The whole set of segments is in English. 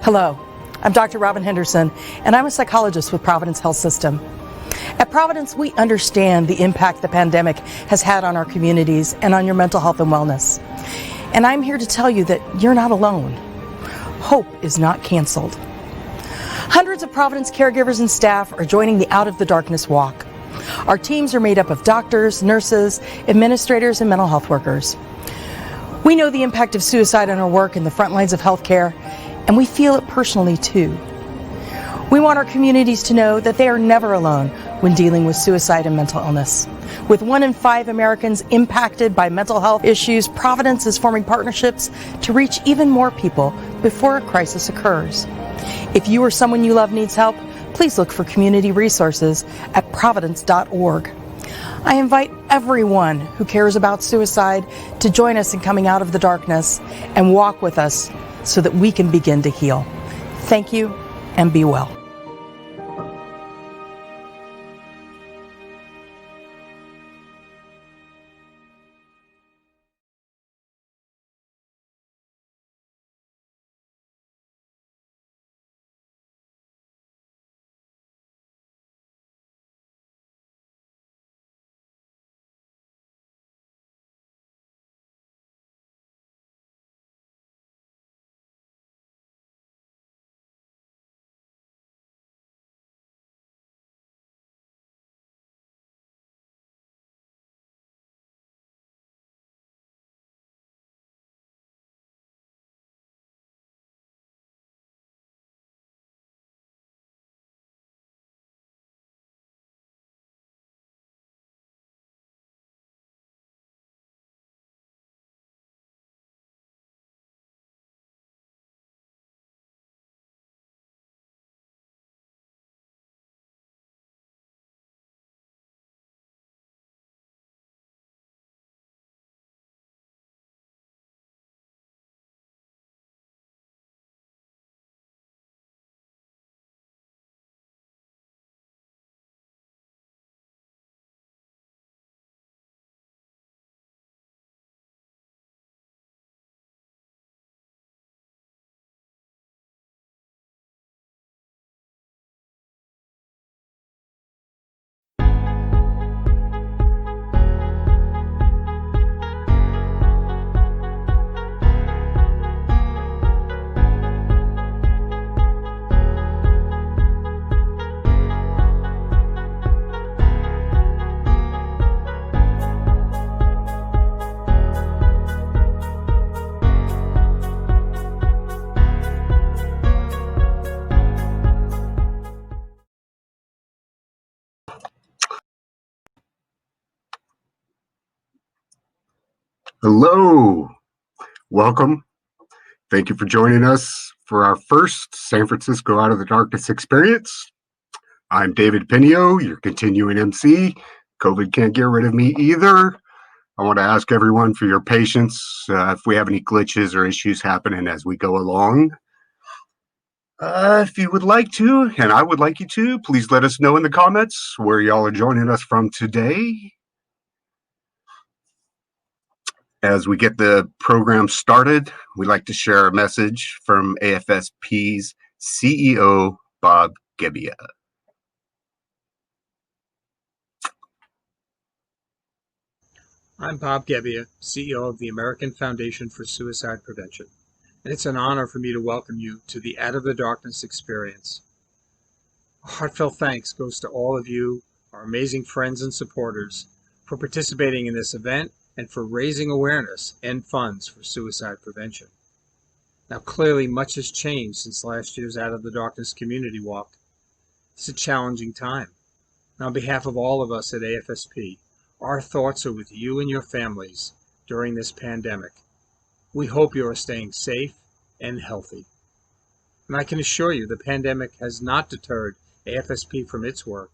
Hello, I'm Dr. Robin Henderson, and I'm a psychologist with Providence Health System. At Providence, we understand the impact the pandemic has had on our communities and on your mental health and wellness. And I'm here to tell you that you're not alone. Hope is not canceled. Hundreds of Providence caregivers and staff are joining the Out of the Darkness Walk. Our teams are made up of doctors, nurses, administrators, and mental health workers. We know the impact of suicide on our work in the front lines of healthcare, and we feel it personally too. We want our communities to know that they are never alone when dealing with suicide and mental illness. With 1 in 5 Americans impacted by mental health issues, Providence is forming partnerships to reach even more people before a crisis occurs. If you or someone you love needs help, please look for community resources at providence.org. I invite everyone who cares about suicide to join us in coming out of the darkness and walk with us so that we can begin to heal. Thank you, and be well. Hello, welcome. Thank you for joining us for our first San Francisco Out of the Darkness experience. I'm David Pinio, your continuing MC. COVID can't get rid of me either. I want to ask everyone for your patience if we have any glitches or issues happening as we go along. If you would like to, and I would like you to, please let us know in the comments where y'all are joining us from today. As we get the program started, we'd like to share a message from AFSP's CEO, Bob Gebbia. I'm Bob Gebbia, CEO of the American Foundation for Suicide Prevention, and it's an honor for me to welcome you to the Out of the Darkness experience. A heartfelt thanks goes to all of you, our amazing friends and supporters, for participating in this event and for raising awareness and funds for suicide prevention. Now, clearly, much has changed since last year's Out of the Darkness Community Walk. It's a challenging time. And on behalf of all of us at AFSP, our thoughts are with you and your families during this pandemic. We hope you are staying safe and healthy. And I can assure you the pandemic has not deterred AFSP from its work.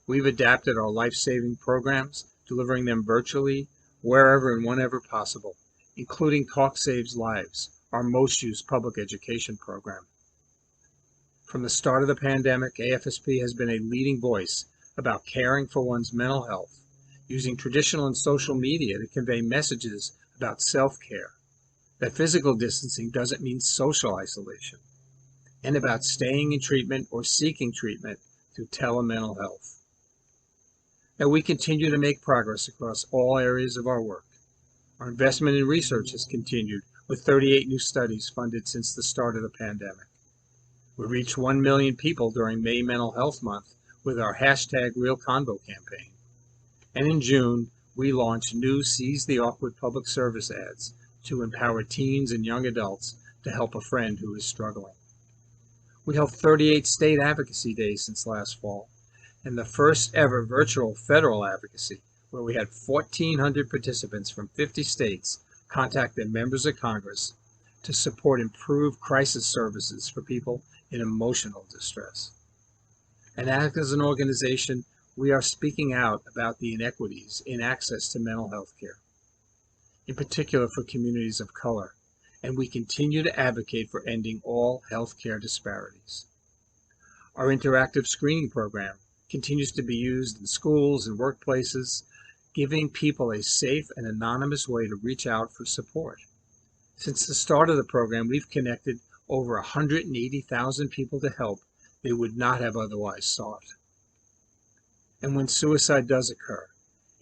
We've adapted our life-saving programs, delivering them virtually, wherever and whenever possible, including Talk Saves Lives, our most used public education program. From the start of the pandemic, AFSP has been a leading voice about caring for one's mental health, using traditional and social media to convey messages about self-care, that physical distancing doesn't mean social isolation, and about staying in treatment or seeking treatment through telemental health. Now, we continue to make progress across all areas of our work. Our investment in research has continued with 38 new studies funded since the start of the pandemic. We reached 1 million people during May Mental Health Month with our hashtag #RealConvo campaign. And in June, we launched new Seize the Awkward public service ads to empower teens and young adults to help a friend who is struggling. We held 38 state advocacy days since last fall, and the first ever virtual federal advocacy, where we had 1,400 participants from 50 states contact their members of Congress to support improved crisis services for people in emotional distress. And as an organization, we are speaking out about the inequities in access to mental health care, in particular for communities of color, and we continue to advocate for ending all health care disparities. Our interactive screening program continues to be used in schools and workplaces, giving people a safe and anonymous way to reach out for support. Since the start of the program, we've connected over 180,000 people to help they would not have otherwise sought. And when suicide does occur,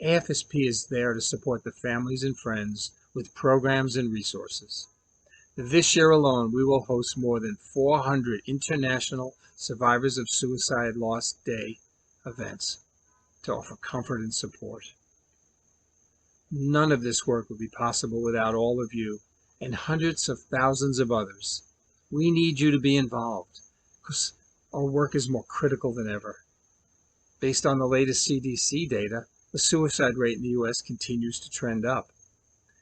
AFSP is there to support the families and friends with programs and resources. This year alone, we will host more than 400 International Survivors of Suicide Loss Day events to offer comfort and support. None of this work would be possible without all of you and hundreds of thousands of others. We need you to be involved because our work is more critical than ever. Based on the latest CDC data, the suicide rate in the U.S. continues to trend up.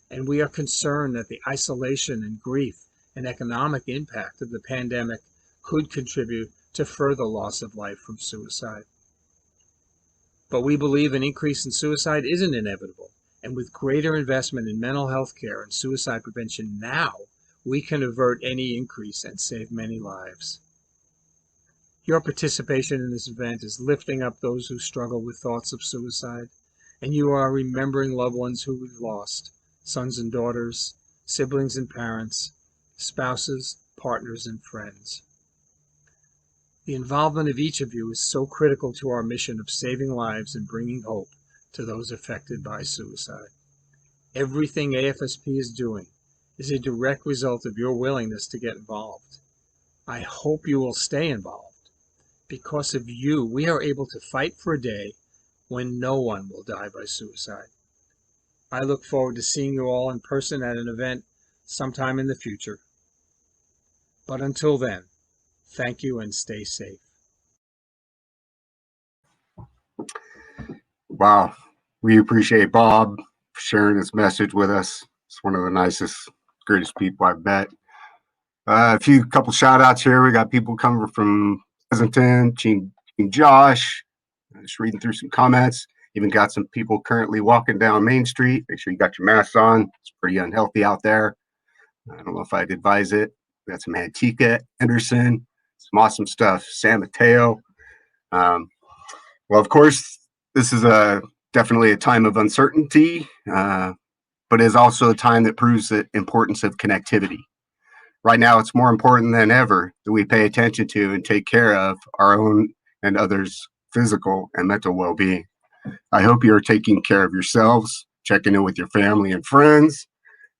And we are concerned that the isolation and grief and economic impact of the pandemic could contribute to further loss of life from suicide. But we believe an increase in suicide isn't inevitable, and with greater investment in mental health care and suicide prevention now, we can avert any increase and save many lives. Your participation in this event is lifting up those who struggle with thoughts of suicide, and you are remembering loved ones who we've lost, sons and daughters, siblings and parents, spouses, partners, and friends. The involvement of each of you is so critical to our mission of saving lives and bringing hope to those affected by suicide. Everything AFSP is doing is a direct result of your willingness to get involved. I hope you will stay involved. Because of you, we are able to fight for a day when no one will die by suicide. I look forward to seeing you all in person at an event sometime in the future. But until then, thank you and stay safe. Wow. We appreciate Bob sharing his message with us. It's one of the nicest, greatest people I've met. Couple shout outs here. We got people coming from Pleasanton, King Josh. Just reading through some comments. Even got some people currently walking down Main Street. Make sure you got your masks on. It's pretty unhealthy out there. I don't know if I'd advise it. We got some Antigua, Henderson, some awesome stuff. San Mateo. Well, of course, this is definitely a time of uncertainty, but is also a time that proves the importance of connectivity. Right now, it's more important than ever that we pay attention to and take care of our own and others' physical and mental well-being. I hope you're taking care of yourselves, checking in with your family and friends,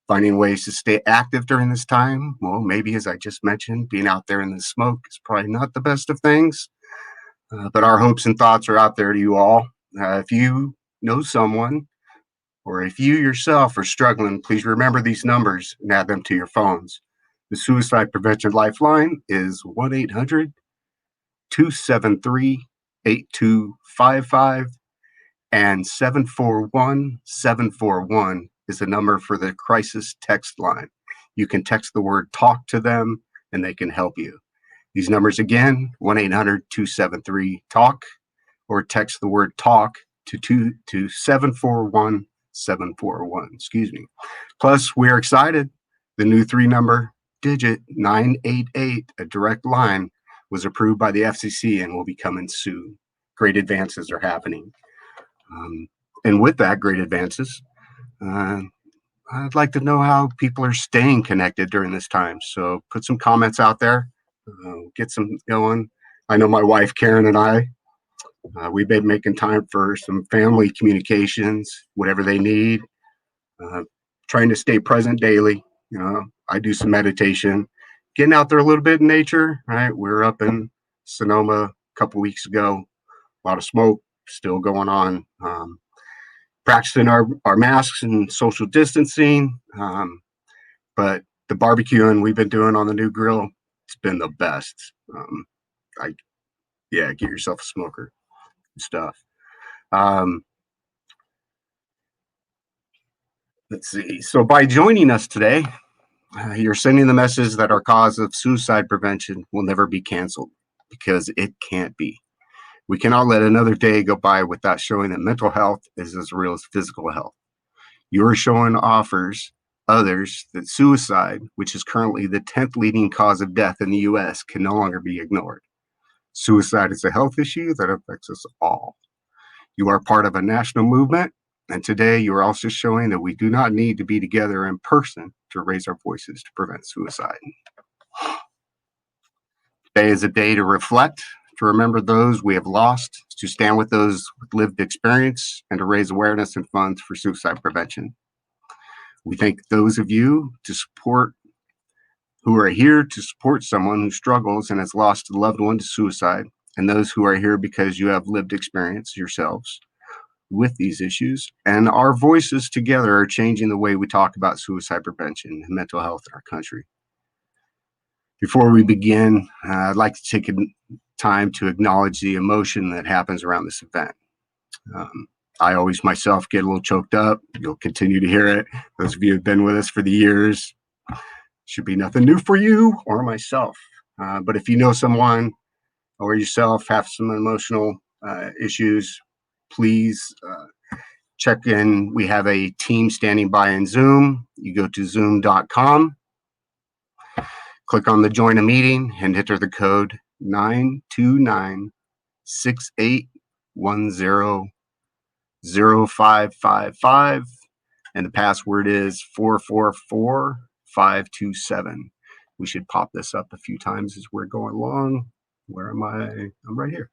finding ways to stay active during this time. Well, maybe, as I just mentioned, being out there in the smoke is probably not the best of things, but our hopes and thoughts are out there to you all. If you know someone, or if you yourself are struggling, please remember these numbers and add them to your phones. The Suicide Prevention Lifeline is 1-800-273-8255, and 741-741 is the number for the crisis text line. You can text the word TALK to them, and they can help you. These numbers again, 1-800-273-TALK, or text the word TALK to 741-741. Excuse me. Plus, we're excited. The new 3-number digit 988, a direct line, was approved by the FCC and will be coming soon. Great advances are happening. And with that, great advances, I'd like to know how people are staying connected during this time. So put some comments out there. get some going. I know my wife, Karen, and I, we've been making time for some family communications, whatever they need, trying to stay present daily. I do some meditation, getting out there a little bit in nature, right? We were up in Sonoma a couple weeks ago, a lot of smoke still going on, practicing our masks and social distancing. But the barbecuing we've been doing on the new grill, it's been the best. Get yourself a smoker and stuff. Let's see. So by joining us today, you're sending the message that our cause of suicide prevention will never be canceled, because it can't be. We cannot let another day go by without showing that mental health is as real as physical health. You are showing others that suicide, which is currently the 10th leading cause of death in the US, can no longer be ignored. Suicide is a health issue that affects us all. You are part of a national movement, and today you are also showing that we do not need to be together in person to raise our voices to prevent suicide. Today is a day to reflect, to remember those we have lost, to stand with those with lived experience, and to raise awareness and funds for suicide prevention. We thank those of you who are here to support someone who struggles and has lost a loved one to suicide, and those who are here because you have lived experience yourselves with these issues. And our voices together are changing the way we talk about suicide prevention and mental health in our country. Before we begin, I'd like to take time to acknowledge the emotion that happens around this event. I always myself get a little choked up. You'll continue to hear it. Those of you who have been with us for the years, should be nothing new for you or myself. But if you know someone or yourself have some emotional issues, please check in. We have a team standing by in Zoom. You go to zoom.com, click on the join a meeting, and enter the code 929-6810-0555, and the password is 444527. We should pop this up a few times as we're going along. Where am I? I'm right here.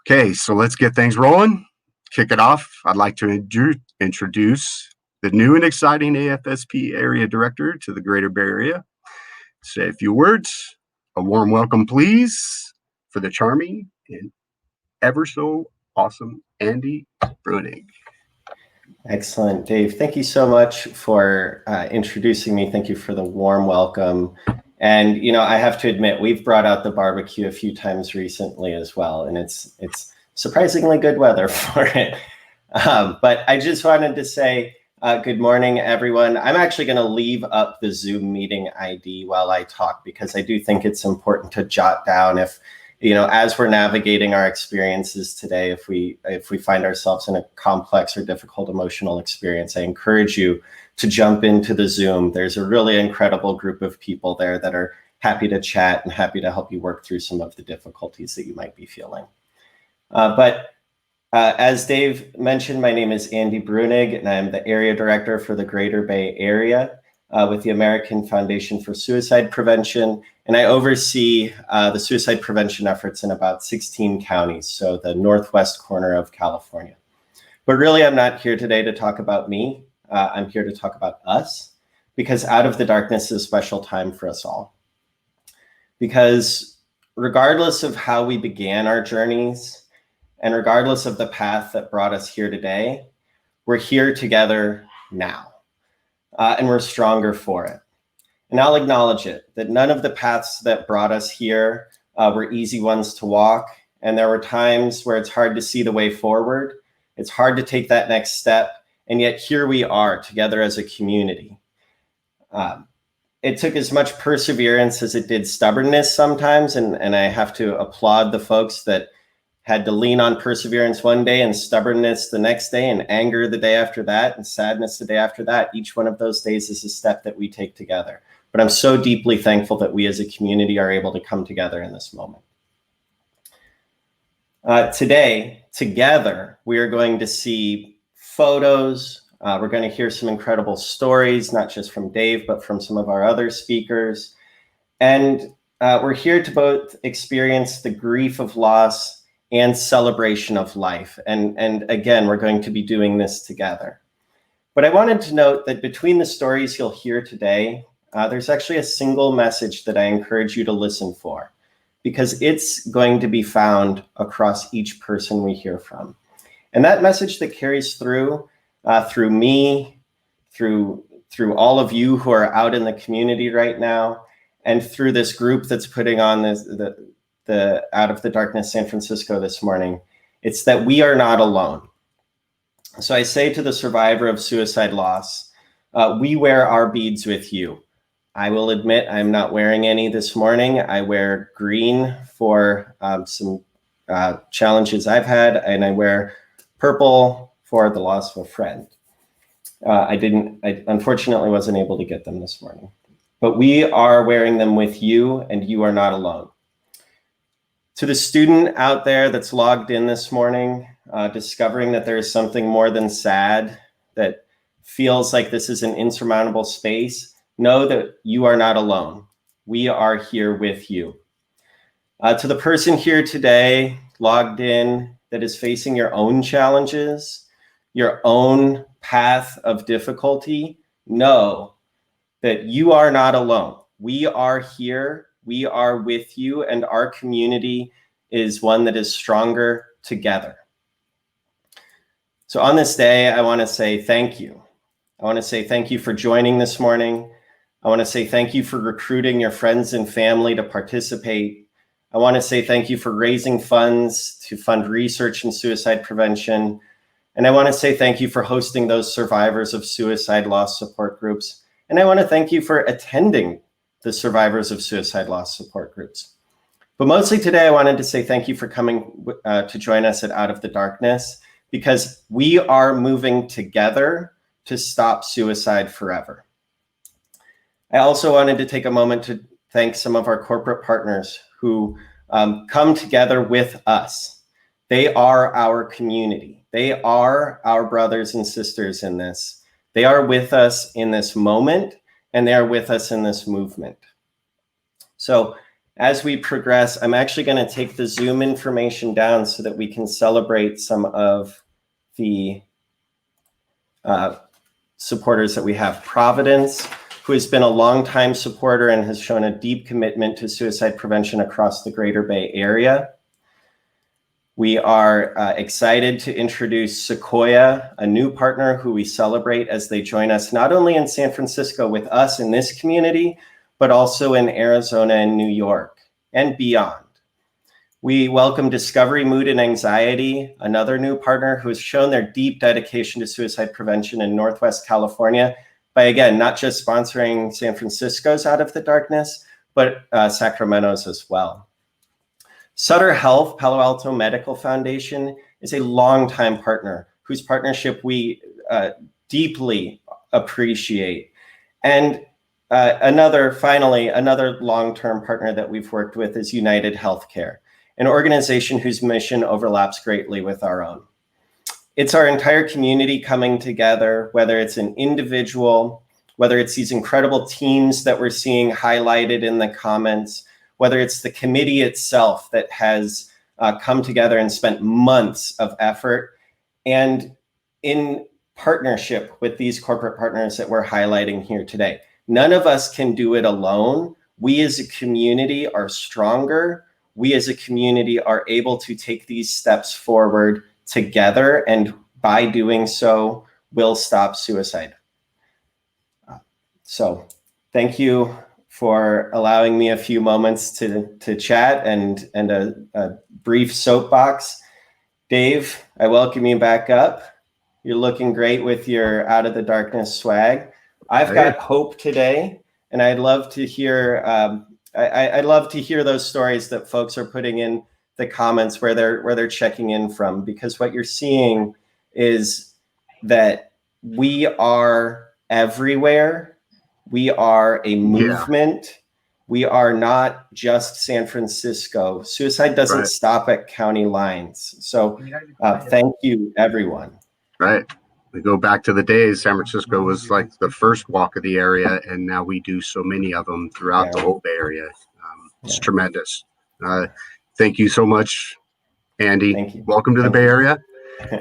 Okay, so let's get things rolling. Kick it off. I'd like to introduce the new and exciting AFSP Area Director to the Greater Bay Area. Say a few words. A warm welcome, please, for the charming and ever so awesome Andy Brunig. Excellent, Dave. Thank you so much for introducing me. Thank you for the warm welcome. And, I have to admit, we've brought out the barbecue a few times recently as well, and it's surprisingly good weather for it. But I just wanted to say good morning, everyone. I'm actually going to leave up the Zoom meeting ID while I talk, because I do think it's important to jot down if, as we're navigating our experiences today, if we find ourselves in a complex or difficult emotional experience, I encourage you to jump into the Zoom. There's a really incredible group of people there that are happy to chat and happy to help you work through some of the difficulties that you might be feeling. As Dave mentioned, my name is Andy Brunig, and I'm the Area Director for the Greater Bay Area with the American Foundation for Suicide Prevention. And I oversee the suicide prevention efforts in about 16 counties, so the northwest corner of California. But really, I'm not here today to talk about me. I'm here to talk about us, because Out of the Darkness is a special time for us all. Because regardless of how we began our journeys, and regardless of the path that brought us here today, we're here together now, and we're stronger for it. And I'll acknowledge it, that none of the paths that brought us here were easy ones to walk. And there were times where it's hard to see the way forward. It's hard to take that next step. And yet here we are together as a community. It took as much perseverance as it did stubbornness sometimes. And I have to applaud the folks that had to lean on perseverance one day and stubbornness the next day and anger the day after that and sadness the day after that. Each one of those days is a step that we take together. But I'm so deeply thankful that we as a community are able to come together in this moment. Today, together, we are going to see photos. We're going to hear some incredible stories, not just from Dave, but from some of our other speakers. And we're here to both experience the grief of loss and celebration of life. And again, we're going to be doing this together. But I wanted to note that between the stories you'll hear today, there's actually a single message that I encourage you to listen for, because it's going to be found across each person we hear from. And that message that carries through me, through all of you who are out in the community right now, and through this group that's putting on the Out of the Darkness San Francisco this morning, it's that we are not alone. So I say to the survivor of suicide loss, we wear our beads with you. I will admit I'm not wearing any this morning. I wear green for some challenges I've had, and I wear purple for the loss of a friend. I unfortunately wasn't able to get them this morning, but we are wearing them with you, and you are not alone. To the student out there that's logged in this morning, discovering that there is something more than sad, that feels like this is an insurmountable space, know that you are not alone. We are here with you. To the person here today, logged in, that is facing your own challenges, your own path of difficulty, know that you are not alone. We are here, we are with you, and our community is one that is stronger together. So on this day, I want to say thank you. I want to say thank you for joining this morning. I want to say thank you for recruiting your friends and family to participate. I want to say thank you for raising funds to fund research in suicide prevention. And I want to say thank you for hosting those survivors of suicide loss support groups. And I want to thank you for attending the survivors of suicide loss support groups. But mostly today, I wanted to say thank you for coming to join us at Out of the Darkness, because we are moving together to stop suicide forever. I also wanted to take a moment to thank some of our corporate partners who come together with us. They are our community. They are our brothers and sisters in this. They are with us in this moment, and they are with us in this movement. So as we progress, I'm actually going to take the Zoom information down so that we can celebrate some of the supporters that we have. Providence, who has been a longtime supporter and has shown a deep commitment to suicide prevention across the Greater Bay Area. We are excited to introduce Sequoia, a new partner who we celebrate as they join us not only in San Francisco with us in this community, but also in Arizona and New York and beyond. We welcome Discovery Mood and Anxiety, another new partner who has shown their deep dedication to suicide prevention in Northwest California by, again, not just sponsoring San Francisco's Out of the Darkness, but Sacramento's as well. Sutter Health, Palo Alto Medical Foundation, is a longtime partner whose partnership we deeply appreciate. And finally, another long-term partner that we've worked with is United Healthcare, an organization whose mission overlaps greatly with our own. It's our entire community coming together, whether it's an individual, whether it's these incredible teams that we're seeing highlighted in the comments, whether it's the committee itself that has come together and spent months of effort, and in partnership with these corporate partners that we're highlighting here today. None of us can do it alone. We as a community are stronger. We as a community are able to take these steps forward together, and by doing so, will stop suicide. So thank you for allowing me a few moments to chat and a brief soapbox. Dave, I welcome you back up. You're looking great with your Out of the Darkness swag. I've got hope today, and I'd love to hear I'd love to hear those stories that folks are putting in the comments where they're checking in from, because what you're seeing is that we are everywhere. We are a movement. Yeah. We are not just San Francisco. Suicide doesn't stop at county lines. So thank you, everyone. Right. We go back to the days San Francisco was like the first walk of the area, and now we do so many of them throughout the whole Bay Area. It's tremendous. Thank you so much, Andy. Thank you. Welcome to the Bay Area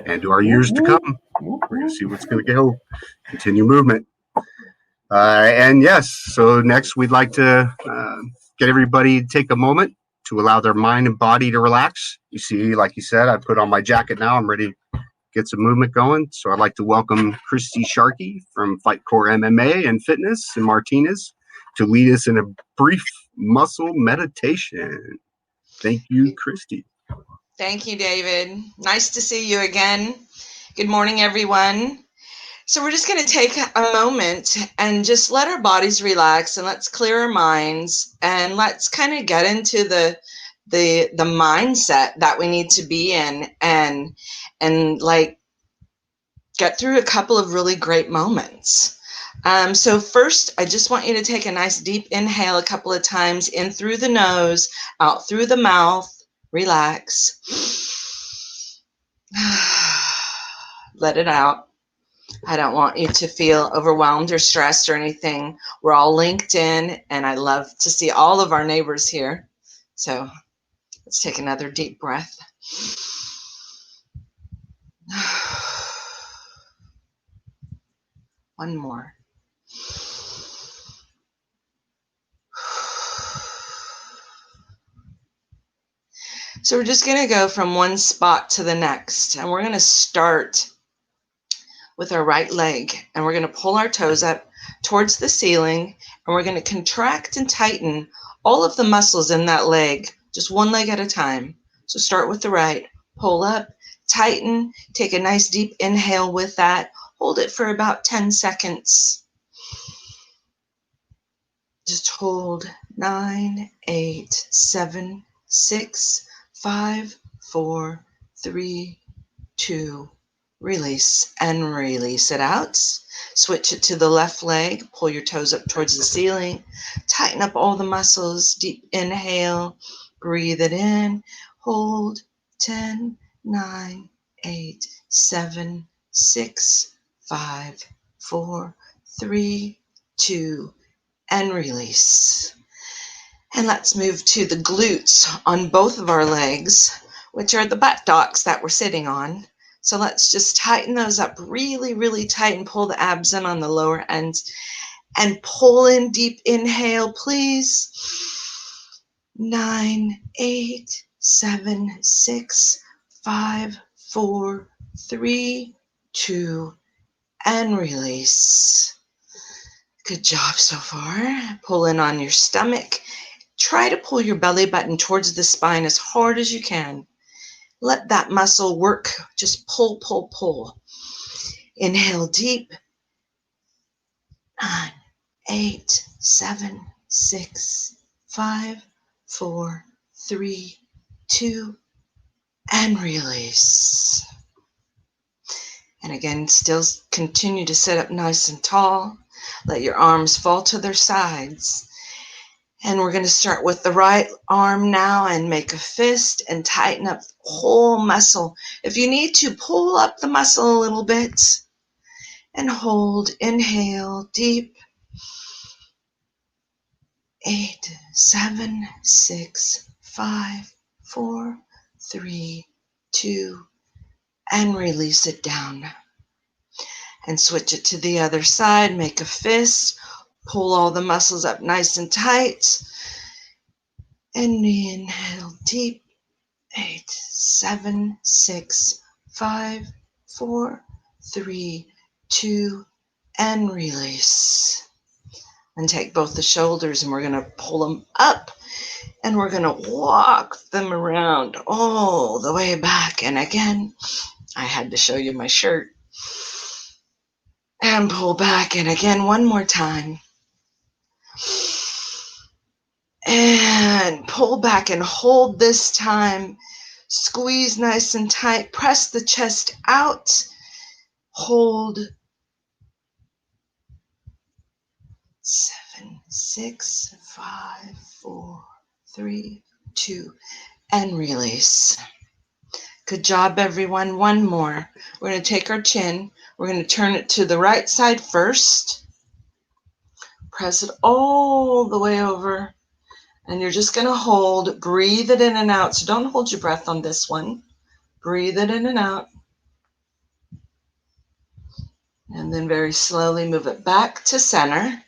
and to our years to come. We're going to see what's going to go. Continue movement. And yes, so next we'd like to get everybody to take a moment to allow their mind and body to relax. You see, like you said, I put on my jacket now. I'm ready to get some movement going. So I'd like to welcome Christy Sharkey from Fight Core MMA and Fitness in Martinez to lead us in a brief muscle meditation. Thank you, Christy. Thank you, David. Nice to see you again. Good morning, everyone. So we're just going to take a moment and just let our bodies relax, and let's clear our minds, and let's kind of get into the mindset that we need to be in, and like get through a couple of really great moments. So first, I just want you to take a nice deep inhale a couple of times, in through the nose, out through the mouth. Relax. Let it out. I don't want you to feel overwhelmed or stressed or anything. We're all linked in, and I love to see all of our neighbors here. So let's take another deep breath. One more. So we're just going to go from one spot to the next, and we're going to start with our right leg, and we're going to pull our toes up towards the ceiling, and we're going to contract and tighten all of the muscles in that leg, just one leg at a time. So start with the right, pull up, tighten, take a nice deep inhale with that, hold it for about 10 seconds. Just hold 9, 8, 7, 6, 5, 4, 3, 2, release, and release it out. Switch it to the left leg, pull your toes up towards the ceiling, tighten up all the muscles, deep inhale, breathe it in, hold 10, 9, 8, 7, 6, 5, 4, 3, 2, and release. And let's move to the glutes on both of our legs, which are the buttocks that we're sitting on. So let's just tighten those up really, really tight and pull the abs in on the lower end. And pull in, deep inhale, please. 9, 8, 7, 6, 5, 4, 3, 2, and release. Good job so far. Pull in on your stomach. Try to pull your belly button towards the spine as hard as you can. Let that muscle work. Just pull, pull, pull. Inhale deep. 9, 8, 7, 6, 5, 4, 3, 2, and release. And again, still continue to sit up nice and tall. Let your arms fall to their sides. And we're going to start with the right arm now and make a fist and tighten up the whole muscle. If you need to, pull up the muscle a little bit and hold. Inhale deep. 8, 7, 6, 5, 4, 3, 2, and release it down. And switch it to the other side. Make a fist. Pull all the muscles up nice and tight. And inhale deep. 8, 7, 6, 5, 4, 3, 2, and release. And take both the shoulders, and we're going to pull them up, and we're going to walk them around all the way back. And again, I had to show you my shirt. And pull back, and again, one more time. And pull back and hold this time. Squeeze nice and tight. Press the chest out. Hold. 7, 6, 5, 4, 3, 2, and release. Good job, everyone. One more. We're going to take our chin. We're going to turn it to the right side first. Press it all the way over. And you're just going to hold, breathe it in and out. So don't hold your breath on this one. Breathe it in and out. And then very slowly move it back to center.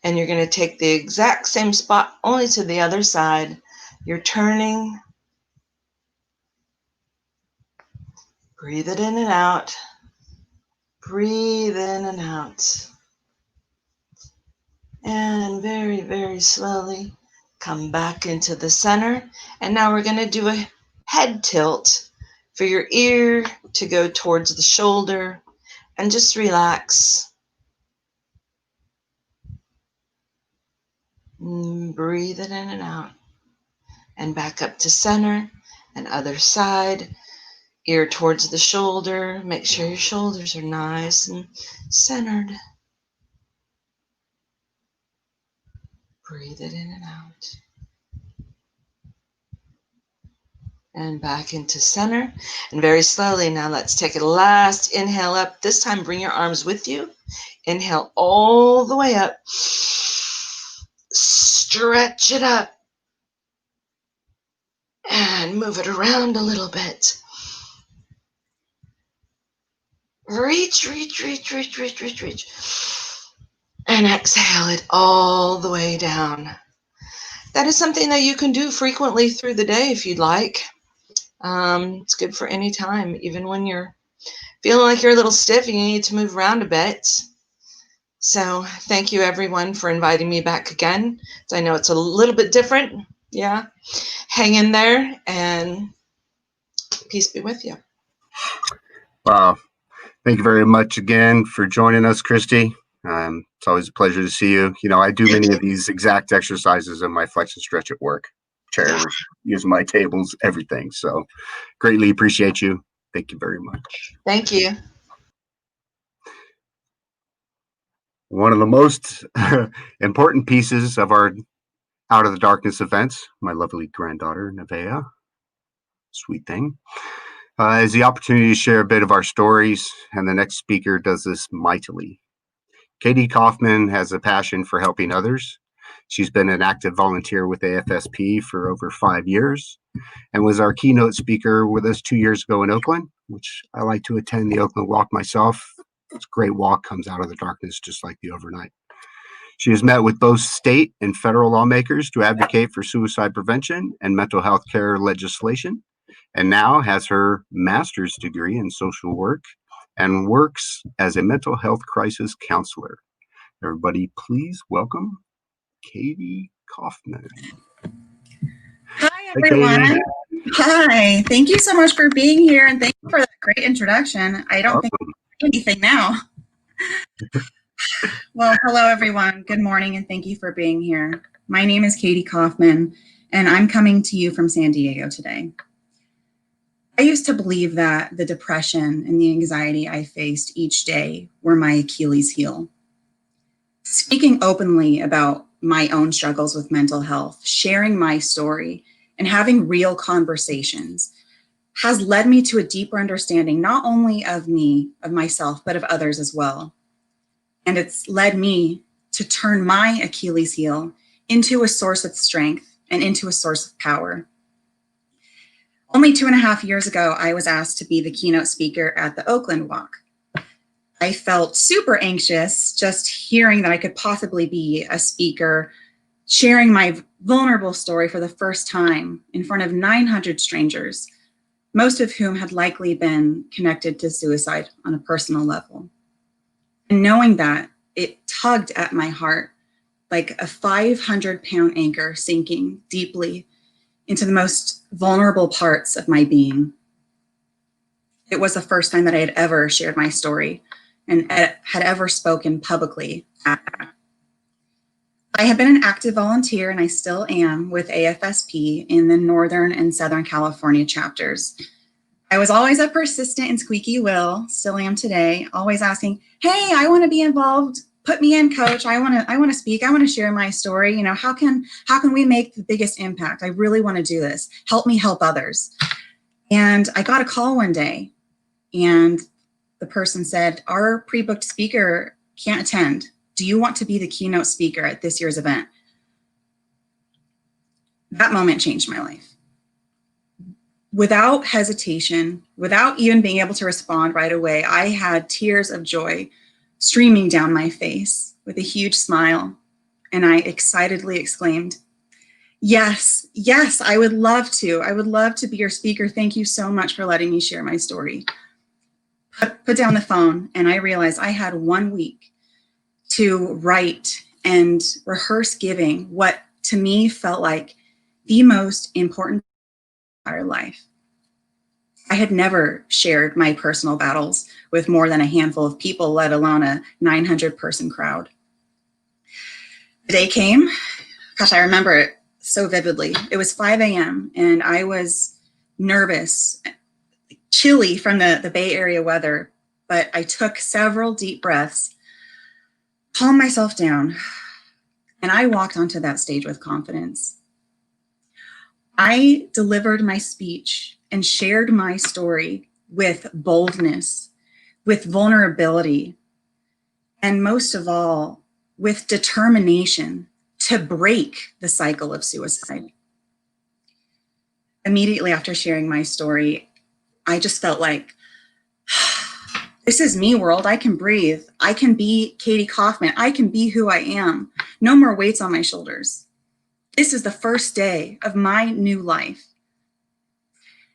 And you're going to take the exact same spot, only to the other side. You're turning. Breathe it in and out. Breathe in and out. And very, very slowly come back into the center. And now we're going to do a head tilt for your ear to go towards the shoulder. And just relax. Breathe it in and out. And back up to center. And other side. Ear towards the shoulder. Make sure your shoulders are nice and centered. Breathe it in and out. And back into center. And very slowly now let's take a last inhale up. This time bring your arms with you. Inhale all the way up. Stretch it up. And move it around a little bit. Reach, reach, reach, reach, reach, reach, reach. And exhale it all the way down. That is something that you can do frequently through the day if you'd like. It's good for any time, even when you're feeling like you're a little stiff and you need to move around a bit. So thank you everyone for inviting me back again. So I know it's a little bit different. Yeah. Hang in there and peace be with you. Wow. Thank you very much again for joining us, Christy. It's always a pleasure to see you. You know, I do many of these exact exercises in my flex and stretch at work. Chairs, using my tables, everything. So greatly appreciate you. Thank you very much. Thank you. One of the most important pieces of our Out of the Darkness events, my lovely granddaughter, Nevaeh, sweet thing, is the opportunity to share a bit of our stories, and the next speaker does this mightily. Katie Kaufman has a passion for helping others. She's been an active volunteer with AFSP for over 5 years and was our keynote speaker with us 2 years ago in Oakland, which I like to attend the Oakland Walk myself. It's a great walk, comes out of the darkness just like the overnight. She has met with both state and federal lawmakers to advocate for suicide prevention and mental health care legislation, and now has her master's degree in social work and works as a mental health crisis counselor. Everybody, please welcome Katie Kaufman. Hi, everyone. Hi. Thank you so much for being here, and thank you for that great introduction. I don't think anything now. Well, hello, everyone. Good morning, and thank you for being here. My name is Katie Kaufman, and I'm coming to you from San Diego today. I used to believe that the depression and the anxiety I faced each day were my Achilles heel. Speaking openly about my own struggles with mental health, sharing my story, and having real conversations has led me to a deeper understanding, not only of me, of myself, but of others as well. And it's led me to turn my Achilles heel into a source of strength and into a source of power. Only 2.5 years ago, I was asked to be the keynote speaker at the Oakland Walk. I felt super anxious just hearing that I could possibly be a speaker, sharing my vulnerable story for the first time in front of 900 strangers, most of whom had likely been connected to suicide on a personal level. And knowing that, it tugged at my heart like a 500-pound anchor sinking deeply into the most vulnerable parts of my being. It was the first time that I had ever shared my story and had ever spoken publicly. I have been an active volunteer, and I still am, with AFSP in the Northern and Southern California chapters. I was always a persistent and squeaky wheel, still am today, always asking, hey, I want to be involved. Put me in, coach. I want to speak. I want to share my story. You know, how can we make the biggest impact? I really want to do this. Help me help others. And I got a call one day, and the person said, our pre-booked speaker can't attend. Do you want to be the keynote speaker at this year's event? That moment changed my life. Without hesitation, without even being able to respond right away, I had tears of joy streaming down my face with a huge smile. And I excitedly exclaimed, "Yes, yes, I would love to. I would love to be your speaker. Thank you so much for letting me share my story." Put down the phone, and I realized I had 1 week to write and rehearse giving what to me felt like the most important part of our life. I had never shared my personal battles with more than a handful of people, let alone a 900-person crowd. The day came. Gosh, I remember it so vividly. It was 5 a.m. and I was nervous, chilly from the Bay Area weather, but I took several deep breaths, calmed myself down, and I walked onto that stage with confidence. I delivered my speech and shared my story with boldness, with vulnerability, and most of all, with determination to break the cycle of suicide. Immediately after sharing my story, I just felt like, this is me, world. I can breathe. I can be Katie Kaufman. I can be who I am. No more weights on my shoulders. This is the first day of my new life.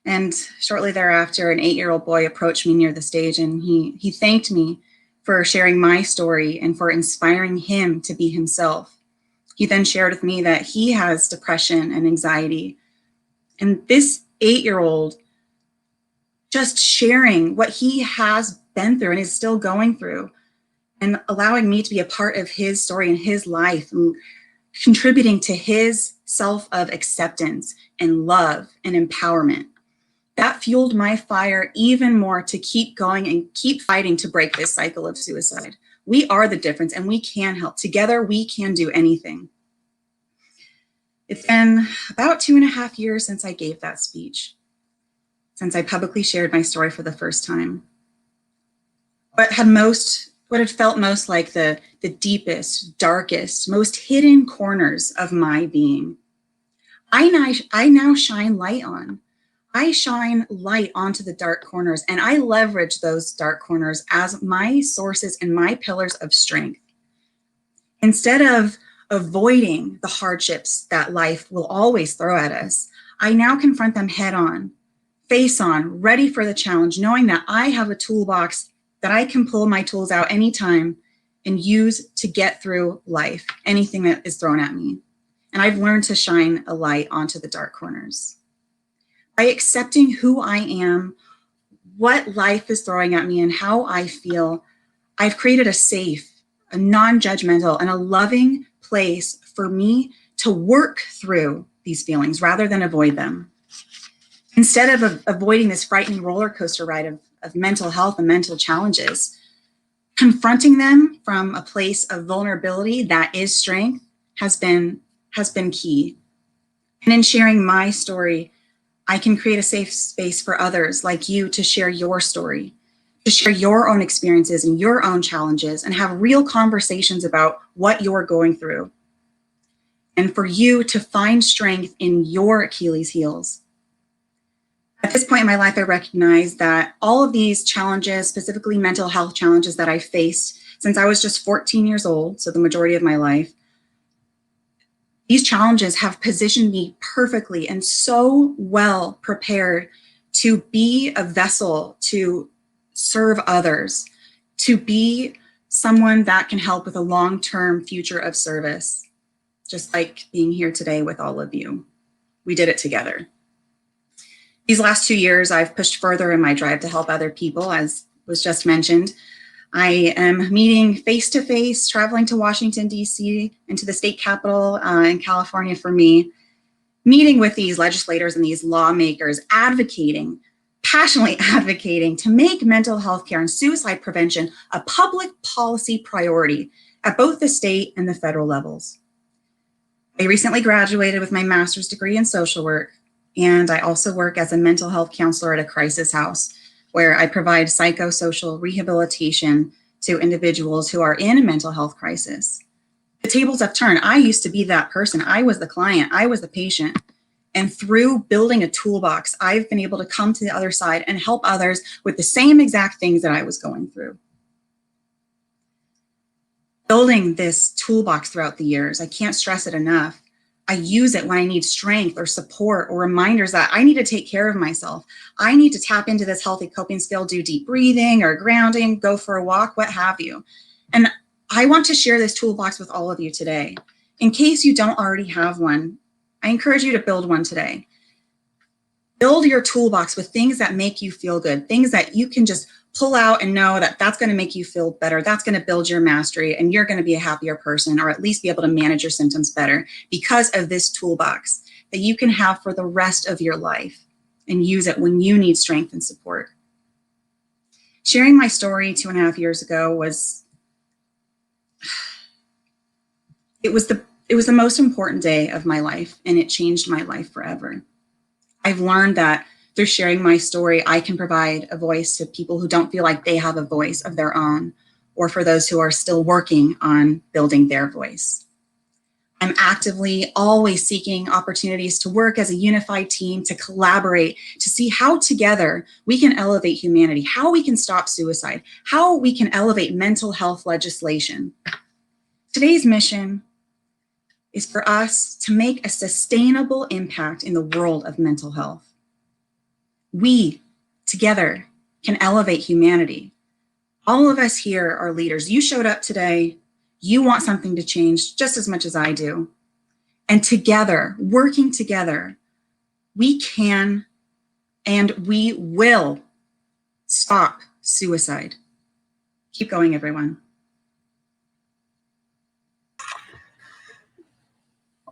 And shortly thereafter, an 8-year-old boy approached me near the stage, and he thanked me for sharing my story and for inspiring him to be himself. He then shared with me that he has depression and anxiety. And this 8-year-old just sharing what he has been through and is still going through, and allowing me to be a part of his story and his life, and contributing to his self of acceptance and love and empowerment. That fueled my fire even more to keep going and keep fighting to break this cycle of suicide. We are the difference, and we can help. Together, we can do anything. It's been about 2.5 years since I gave that speech, since I publicly shared my story for the first time. What had felt most like the deepest, darkest, most hidden corners of my being, I now shine light on. I shine light onto the dark corners, and I leverage those dark corners as my sources and my pillars of strength. Instead of avoiding the hardships that life will always throw at us, I now confront them head on, face on, ready for the challenge, knowing that I have a toolbox that I can pull my tools out anytime and use to get through life, anything that is thrown at me. And I've learned to shine a light onto the dark corners. By accepting who I am, what life is throwing at me, and how I feel, I've created a safe, a non-judgmental, and a loving place for me to work through these feelings rather than avoid them. Instead of avoiding this frightening roller coaster ride of mental health and mental challenges, confronting them from a place of vulnerability that is strength has been key. And in sharing my story, I can create a safe space for others like you to share your story, to share your own experiences and your own challenges, and have real conversations about what you're going through. And for you to find strength in your Achilles heels. At this point in my life, I recognize that all of these challenges, specifically mental health challenges that I faced since I was just 14 years old, so the majority of my life, these challenges have positioned me perfectly and so well prepared to be a vessel to serve others, to be someone that can help with a long-term future of service, just like being here today with all of you. We did it together. These last 2 years, I've pushed further in my drive to help other people, as was just mentioned. I am meeting face-to-face, traveling to Washington, D.C., and to the state capitol in California for me, meeting with these legislators and these lawmakers, passionately advocating to make mental health care and suicide prevention a public policy priority at both the state and the federal levels. I recently graduated with my master's degree in social work, and I also work as a mental health counselor at a crisis house, where I provide psychosocial rehabilitation to individuals who are in a mental health crisis. The tables have turned. I used to be that person. I was the client. I was the patient. And through building a toolbox, I've been able to come to the other side and help others with the same exact things that I was going through. Building this toolbox throughout the years, I can't stress it enough. I use it when I need strength or support or reminders that I need to take care of myself. I need to tap into this healthy coping skill, do deep breathing or grounding, go for a walk, what have you. And I want to share this toolbox with all of you today. In case you don't already have one, I encourage you to build one today. Build your toolbox with things that make you feel good, things that you can just pull out and know that that's going to make you feel better. That's going to build your mastery and you're going to be a happier person, or at least be able to manage your symptoms better because of this toolbox that you can have for the rest of your life and use it when you need strength and support. Sharing my story 2.5 years ago was it was the most important day of my life, and it changed my life forever. I've learned that through sharing my story, I can provide a voice to people who don't feel like they have a voice of their own, or for those who are still working on building their voice. I'm actively always seeking opportunities to work as a unified team, to collaborate, to see how together we can elevate humanity, how we can stop suicide, how we can elevate mental health legislation. Today's mission is for us to make a sustainable impact in the world of mental health. We, together, can elevate humanity. All of us here are leaders. You showed up today. You want something to change just as much as I do. And together, working together, we can and we will stop suicide. Keep going, everyone.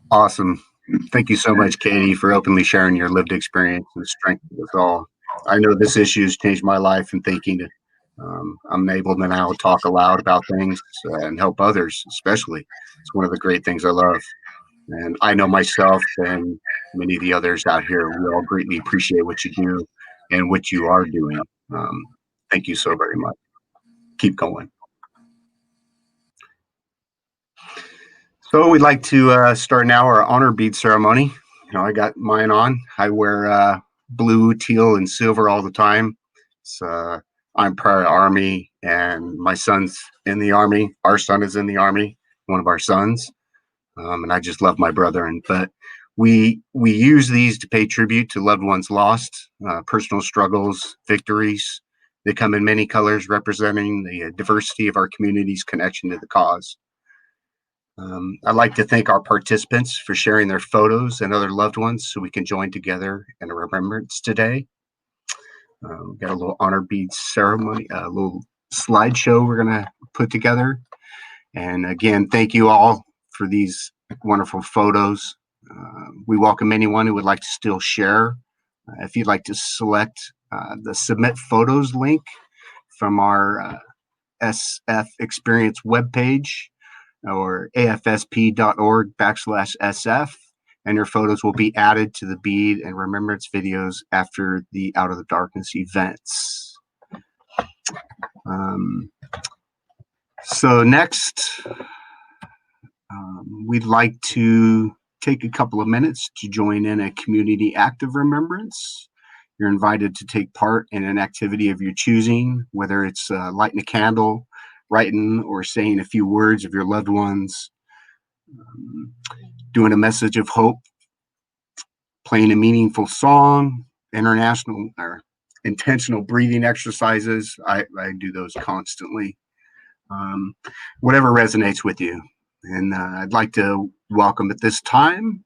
Awesome. Thank you so much, Katie, for openly sharing your lived experience and strength with us all. I know this issue has changed my life in thinking. I'm able to now talk aloud about things and help others, especially. It's one of the great things I love. And I know myself and many of the others out here, we all greatly appreciate what you do and what you are doing. Thank you so very much. Keep going. So we'd like to start now our honor bead ceremony. You know, I got mine on. I wear blue, teal, and silver all the time. So I'm prior Army, and my son's in the Army. Our son is in the Army, one of our sons, and I just love my brother. But we use these to pay tribute to loved ones lost, personal struggles, victories. They come in many colors, representing the diversity of our community's connection to the cause. I'd like to thank our participants for sharing their photos and other loved ones so we can join together in a remembrance today. We've got a little honor bead ceremony, a little slideshow we're going to put together. And again, thank you all for these wonderful photos. We welcome anyone who would like to still share. If you'd like to select the Submit Photos link from our SF Experience webpage, or afsp.org/SF, and your photos will be added to the bead and remembrance videos after the Out of the Darkness events. So next, we'd like to take a couple of minutes to join in a community act of remembrance. You're invited to take part in an activity of your choosing, whether it's lighting a candle, writing or saying a few words of your loved ones, doing a message of hope, playing a meaningful song, international or intentional breathing exercises. I do those constantly. Whatever resonates with you. And I'd like to welcome at this time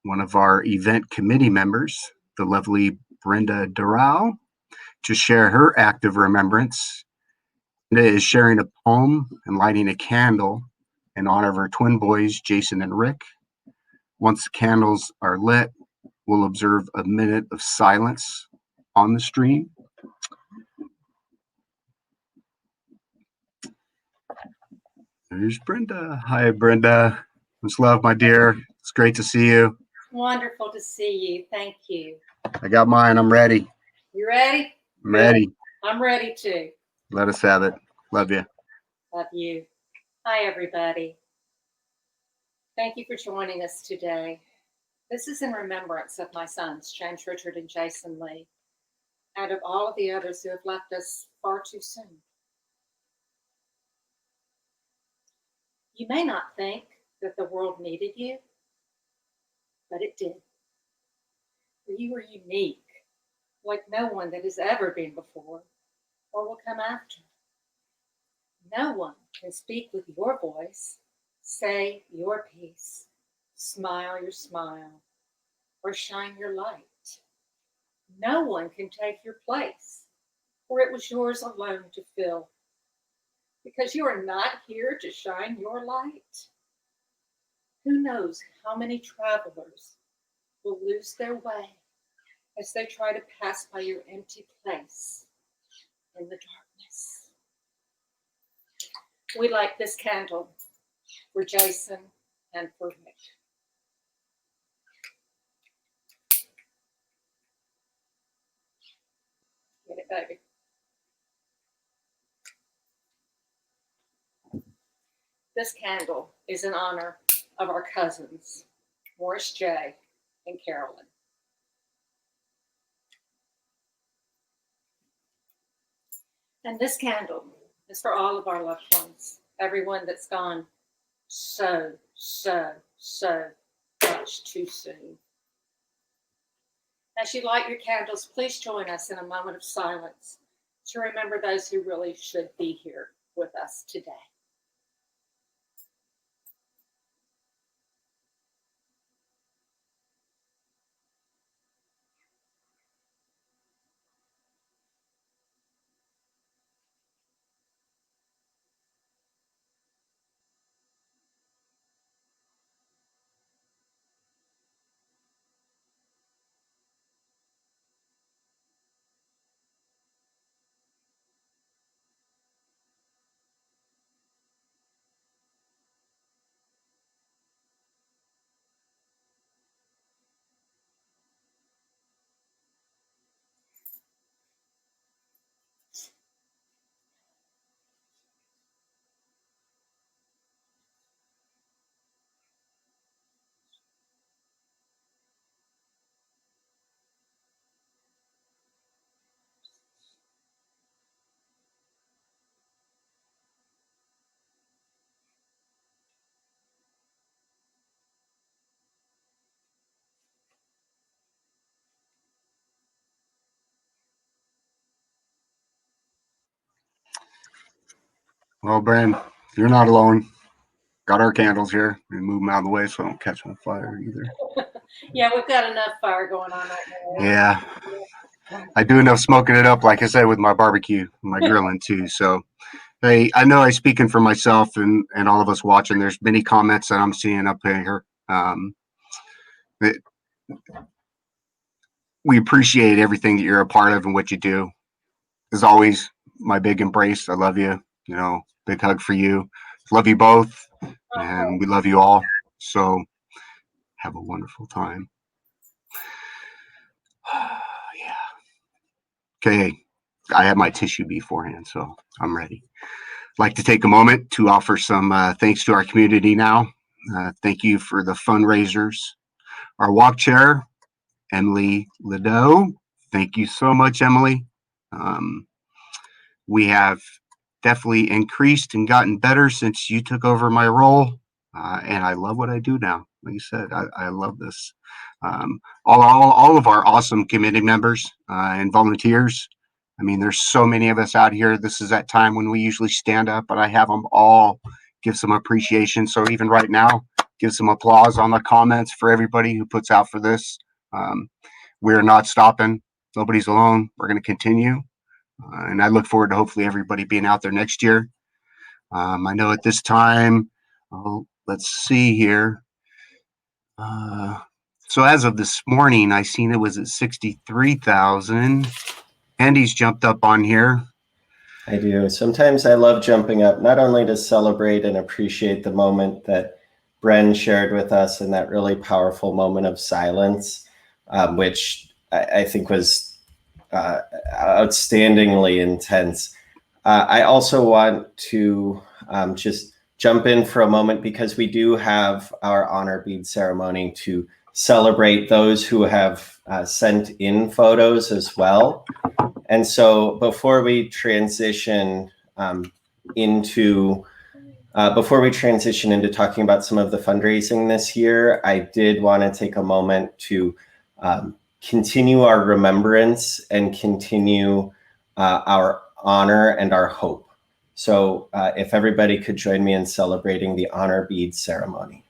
one of our event committee members, the lovely Brenda Doral, to share her act of remembrance. Brenda is sharing a poem and lighting a candle in honor of her twin boys, Jason and Rick. Once the candles are lit, we'll observe a minute of silence on the stream. There's Brenda. Hi, Brenda. Much love, my dear. It's great to see you. Wonderful to see you. Thank you. I got mine. I'm ready. You ready? I'm ready. I'm ready too. Let us have it. Love you. Love you. Hi, everybody. Thank you for joining us today. This is in remembrance of my sons, James Richard and Jason Lee, and of all of the others who have left us far too soon. You may not think that the world needed you, but it did. For you were unique, like no one that has ever been before or will come after. No one can speak with your voice, say your piece, smile your smile, or shine your light. No one can take your place, for it was yours alone to fill. Because you are not here to shine your light. Who knows how many travelers will lose their way as they try to pass by your empty place in the darkness. We light this candle for Jason and for Rick. Get it, baby. This candle is in honor of our cousins, Morris J. and Carolyn. And this candle is for all of our loved ones, everyone that's gone so much too soon. As you light your candles, please join us in a moment of silence to remember those who really should be here with us today. Well, Brand, you're not alone. Got our candles here. We move them out of the way so I don't catch on fire either. Yeah, we've got enough fire going on right now. Yeah. I do enough smoking it up, like I said, with my barbecue, my grilling too. So, hey, I know I'm speaking for myself and all of us watching. There's many comments that I'm seeing up here. We appreciate everything that you're a part of and what you do. As always, my big embrace. I love you. You know, big hug for you. Love you both, and we love you all. So, have a wonderful time. Yeah. Okay. I have my tissue beforehand, so I'm ready. I'd like to take a moment to offer some thanks to our community now. Thank you for the fundraisers. Our walk chair, Emily Lideau. Thank you so much, Emily. We have definitely increased and gotten better since you took over my role. And I love what I do now. Like you said, I love this. All of our awesome committee members and volunteers. I mean, there's so many of us out here. This is that time when we usually stand up, but I have them all give some appreciation. So even right now, give some applause on the comments for everybody who puts out for this. We're not stopping. Nobody's alone. We're going to continue. And I look forward to hopefully everybody being out there next year. I know at this time, let's see here. So as of this morning, I seen it was at 63,000. Andy's jumped up on here. I do. Sometimes I love jumping up, not only to celebrate and appreciate the moment that Bren shared with us in that really powerful moment of silence, which I think was outstandingly intense. I also want to just jump in for a moment because we do have our honor bead ceremony to celebrate those who have sent in photos as well. And so before we transition into talking about some of the fundraising this year, I did want to take a moment to continue our remembrance and continue our honor and our hope. So if everybody could join me in celebrating the honor bead ceremony.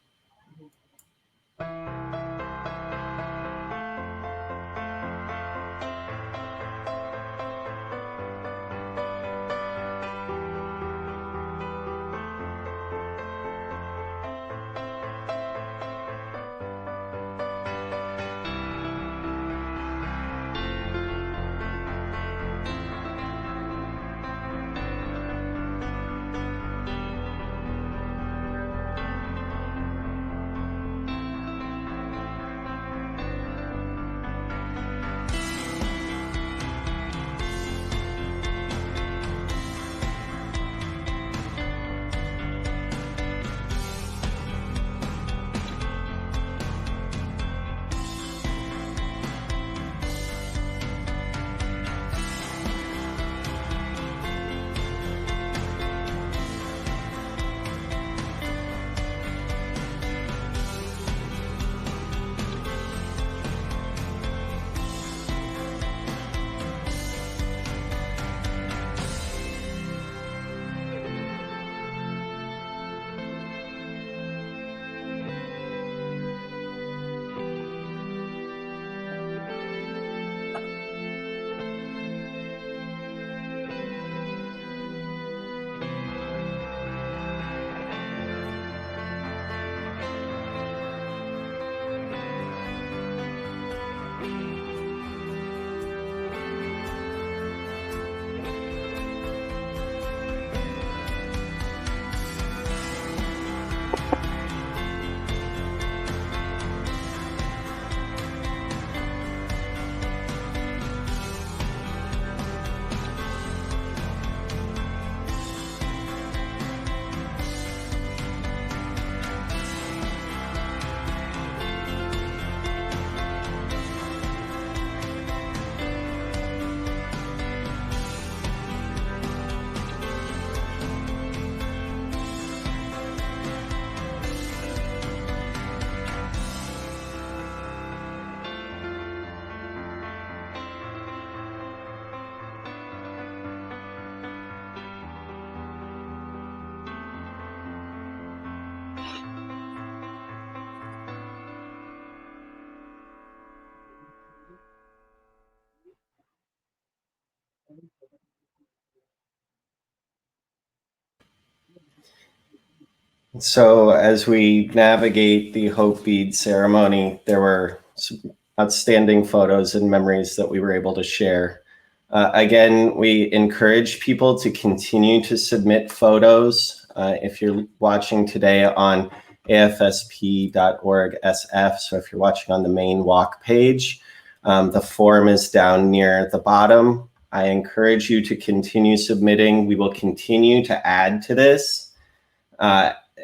So as we navigate the Hope Bead ceremony, there were some outstanding photos and memories that we were able to share. Again, we encourage people to continue to submit photos. If you're watching today on afsp.org SF, so if you're watching on the main walk page, the form is down near the bottom. I encourage you to continue submitting. We will continue to add to this.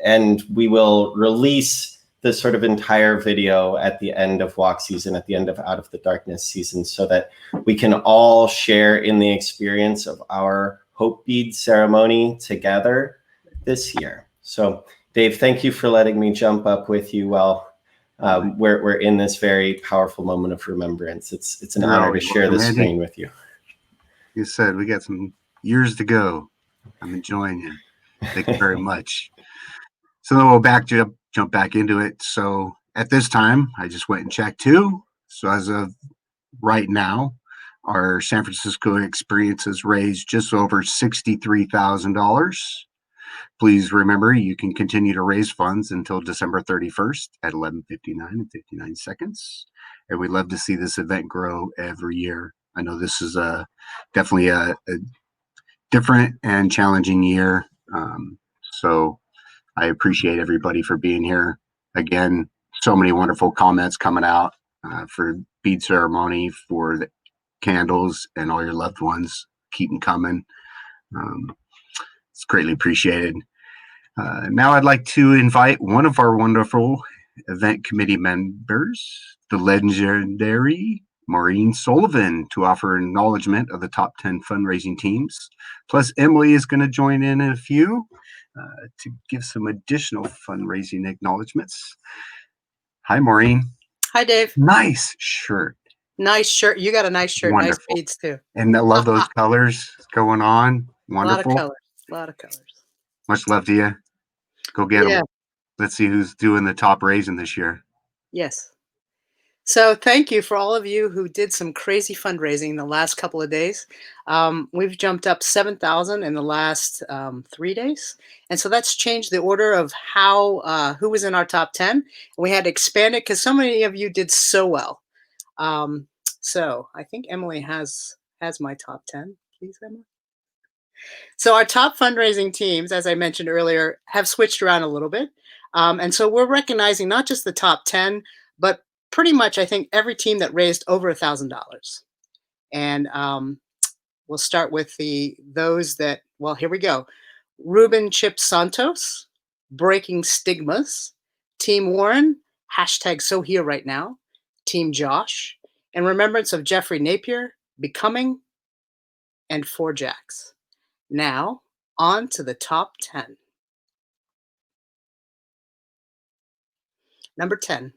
And we will release the sort of entire video at the end of walk season, at the end of Out of the Darkness season, so that we can all share in the experience of our Hope Bead ceremony together this year. So Dave, thank you for letting me jump up with you while we're in this very powerful moment of remembrance. It's an honor to share this screen with you. You said we got some years to go. I'm enjoying it. Thank you very much. So then we'll jump back into it. So at this time, I just went and checked too. So as of right now, our San Francisco experience has raised just over $63,000. Please remember, you can continue to raise funds until December 31st at 11:59 and 59 seconds. And we'd love to see this event grow every year. I know this is definitely a different and challenging year. So I appreciate everybody for being here. Again, so many wonderful comments coming out for bead ceremony, for the candles, and all your loved ones. Keep them coming. It's greatly appreciated. Now I'd like to invite one of our wonderful event committee members, the legendary Maureen Sullivan, to offer acknowledgement of the top 10 fundraising teams. Plus, Emily is going to join in a few to give some additional fundraising acknowledgements. Hi, Maureen. Hi, Dave. Nice shirt. Nice shirt. You got a nice shirt. Wonderful. Nice beads too. And I love those colors going on. Wonderful. A lot of colors. A lot of colors. Much love to you. Go get them. Let's see who's doing the top raising this year. Yes. So thank you for all of you who did some crazy fundraising the last couple of days. We've jumped up 7,000 in the last 3 days. And so that's changed the order of how who was in our top 10. And we had to expand it because so many of you did so well. So I think Emily has my top 10. Please, Emily. So our top fundraising teams, as I mentioned earlier, have switched around a little bit. And so we're recognizing not just the top 10, but pretty much, I think, every team that raised over $1,000. And we'll start with those that, well, here we go. Ruben Chip Santos, Breaking Stigmas, Team Warren, #SoHereRightNow, Team Josh, in remembrance of Jeffrey Napier, Becoming, and 4 Jacks. Now, on to the top 10. Number 10,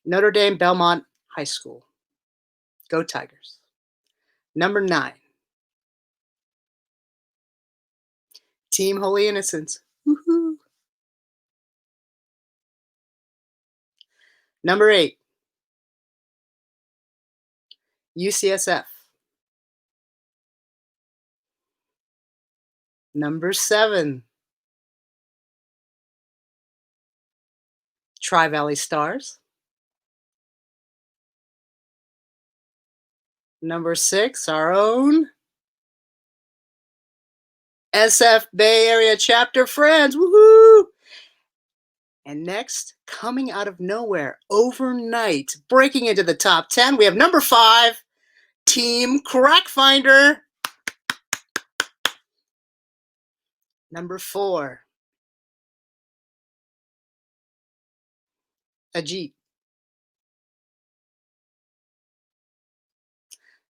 Notre Dame Belmont High School. Go Tigers. Number 9, Team Holy Innocents. Woohoo. Number 8, UCSF. Number 7, Tri-Valley Stars. Number 6, our own SF Bay Area Chapter Friends. Woohoo! And next, coming out of nowhere, overnight, breaking into the top 10, we have number 5, Team Crackfinder. Number 4, Ajit.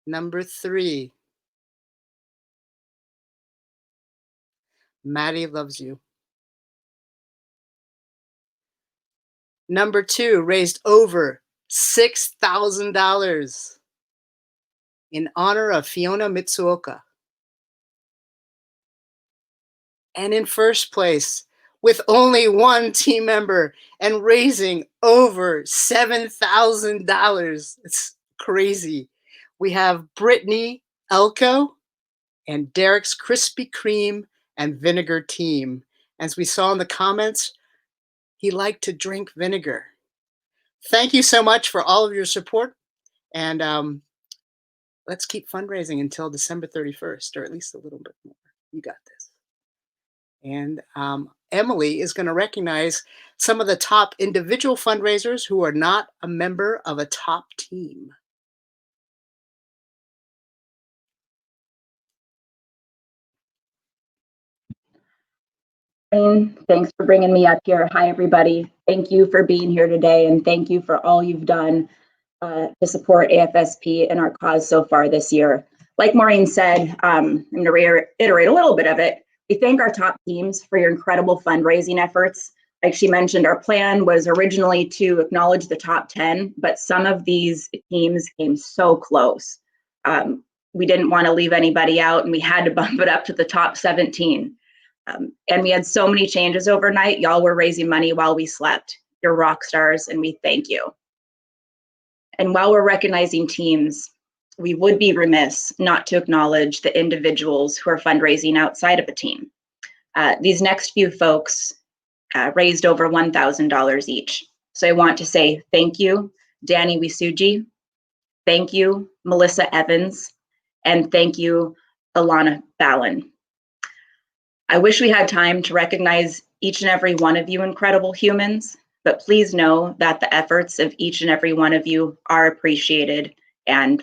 Number 3, Maddie Loves You. Number 2 raised over $6,000 in honor of Fiona Mitsuoka. And in first place, with only one team member and raising over $7,000. It's crazy. We have Brittany Elko and Derek's Krispy Kreme and Vinegar team. As we saw in the comments, he liked to drink vinegar. Thank you so much for all of your support. And let's keep fundraising until December 31st, or at least a little bit more. You got this. And Emily is going to recognize some of the top individual fundraisers who are not a member of a top team. Thanks for bringing me up here. Hi, everybody. Thank you for being here today, and thank you for all you've done to support AFSP and our cause so far this year. Like Maureen said, I'm going to reiterate a little bit of it. We thank our top teams for your incredible fundraising efforts. Like she mentioned, our plan was originally to acknowledge the top 10, but some of these teams came so close. We didn't want to leave anybody out, and we had to bump it up to the top 17. And we had so many changes overnight. Y'all were raising money while we slept. You're rock stars, and we thank you. And while we're recognizing teams, we would be remiss not to acknowledge the individuals who are fundraising outside of a team. These next few folks raised over $1,000 each. So I want to say thank you, Danny Wisuji. Thank you, Melissa Evans. And thank you, Alana Ballin. I wish we had time to recognize each and every one of you incredible humans, but please know that the efforts of each and every one of you are appreciated, and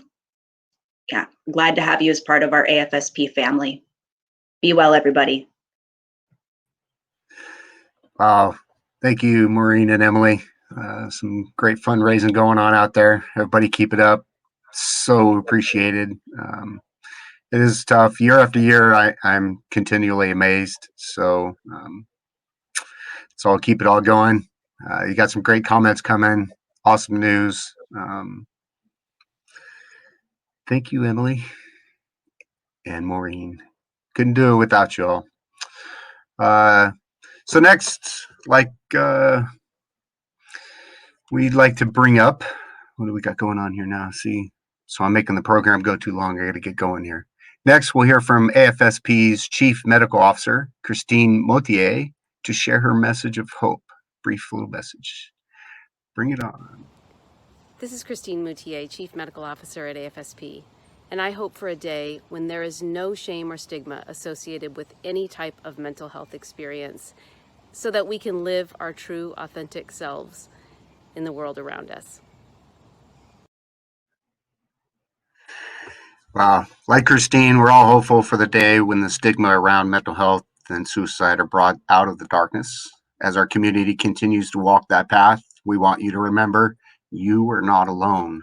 yeah, glad to have you as part of our AFSP family. Be well, everybody. Thank you, Maureen and Emily. Some great fundraising going on out there. Everybody keep it up. So appreciated. It is tough. Year after year, I'm continually amazed. So I'll keep it all going. You got some great comments coming. Awesome news. Thank you, Emily and Maureen. Couldn't do it without you all. So next, we'd like to bring up, what do we got going on here now? See, so I'm making the program go too long. I got to get going here. Next, we'll hear from AFSP's Chief Medical Officer, Christine Motier, to share her message of hope. Brief little message. Bring it on. This is Christine Moutier, Chief Medical Officer at AFSP, and I hope for a day when there is no shame or stigma associated with any type of mental health experience, so that we can live our true, authentic selves in the world around us. Wow. Like Christine, we're all hopeful for the day when the stigma around mental health and suicide are brought out of the darkness. As our community continues to walk that path, we want you to remember you are not alone.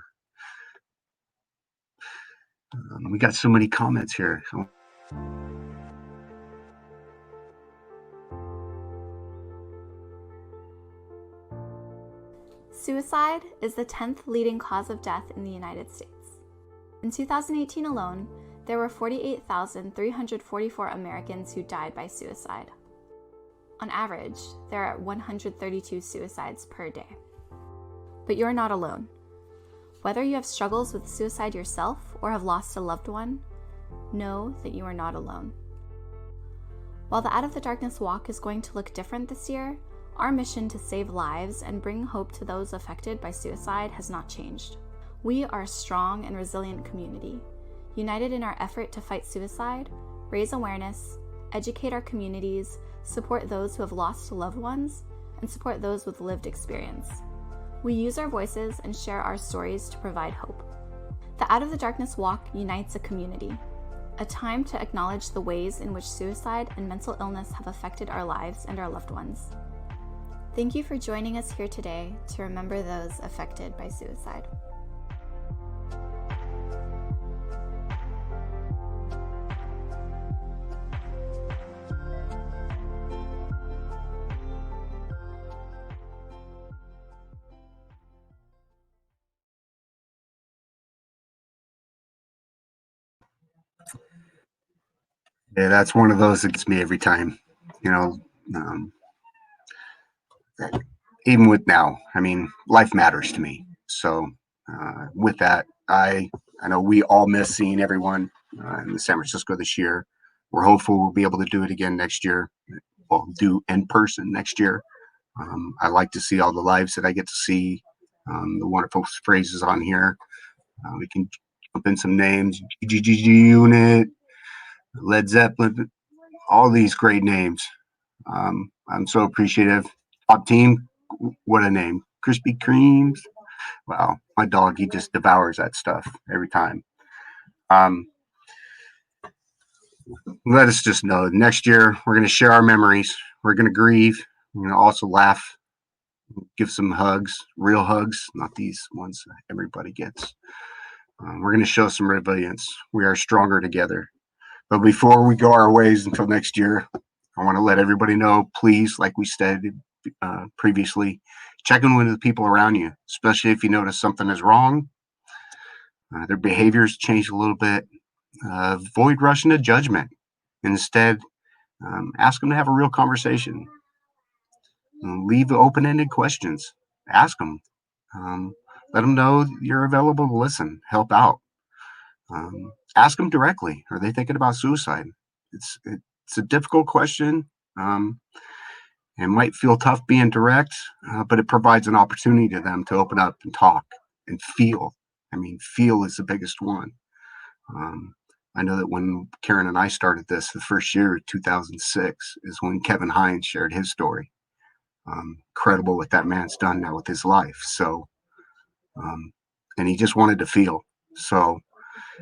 We got so many comments here. Suicide is the 10th leading cause of death in the United States. In 2018 alone, there were 48,344 Americans who died by suicide. On average, there are 132 suicides per day. But you're not alone. Whether you have struggles with suicide yourself or have lost a loved one, know that you are not alone. While the Out of the Darkness Walk is going to look different this year, our mission to save lives and bring hope to those affected by suicide has not changed. We are a strong and resilient community, united in our effort to fight suicide, raise awareness, educate our communities, support those who have lost loved ones, and support those with lived experience. We use our voices and share our stories to provide hope. The Out of the Darkness Walk unites a community, a time to acknowledge the ways in which suicide and mental illness have affected our lives and our loved ones. Thank you for joining us here today to remember those affected by suicide. Yeah, that's one of those that gets me every time. You know, even with now, I mean, life matters to me. So with that, I know we all miss seeing everyone in San Francisco this year. We're hopeful we'll be able to do it again next year. We'll do in person next year. I like to see all the lives that I get to see, the wonderful phrases on here. We can jump in some names, GGG Unit, Led Zeppelin, all these great names. I'm so appreciative. Top Team, what a name. Krispy Kremes. Wow, my dog, he just devours that stuff every time. Let us just know next year we're going to share our memories. We're going to grieve. We're going to also laugh, give some hugs, real hugs, not these ones that everybody gets. We're going to show some resilience. We are stronger together. But before we go our ways until next year, I want to let everybody know, please, like we stated previously, check in with the people around you, especially if you notice something is wrong. Their behaviors change a little bit. Avoid rushing to judgment. Instead, ask them to have a real conversation. Leave open-ended questions. Ask them. Let them know you're available to listen, help out. Ask them directly. Are they thinking about suicide? It's a difficult question. It might feel tough being direct, but it provides an opportunity to them to open up and talk and feel. I mean, feel is the biggest one. I know that when Karen and I started this, the first year, 2006, is when Kevin Hines shared his story. Incredible what that man's done now with his life. So, and he just wanted to feel. So,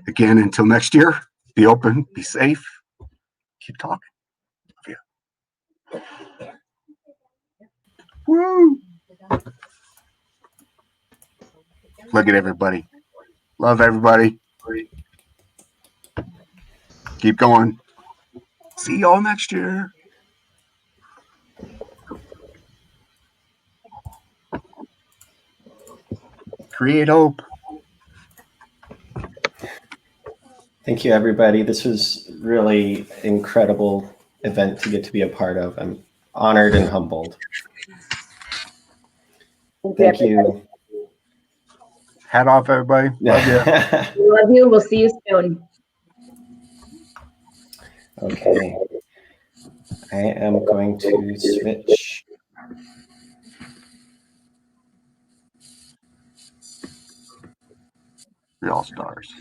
again, until next year, be open, be safe, keep talking. Yeah. Woo! Look at everybody. Love everybody. Keep going. See y'all next year. Create hope. Thank you, everybody. This was really incredible event to get to be a part of. I'm honored and humbled. Thank you. Hat off, everybody. Love you. We love you. We'll see you soon. Okay. I am going to switch. You're all stars.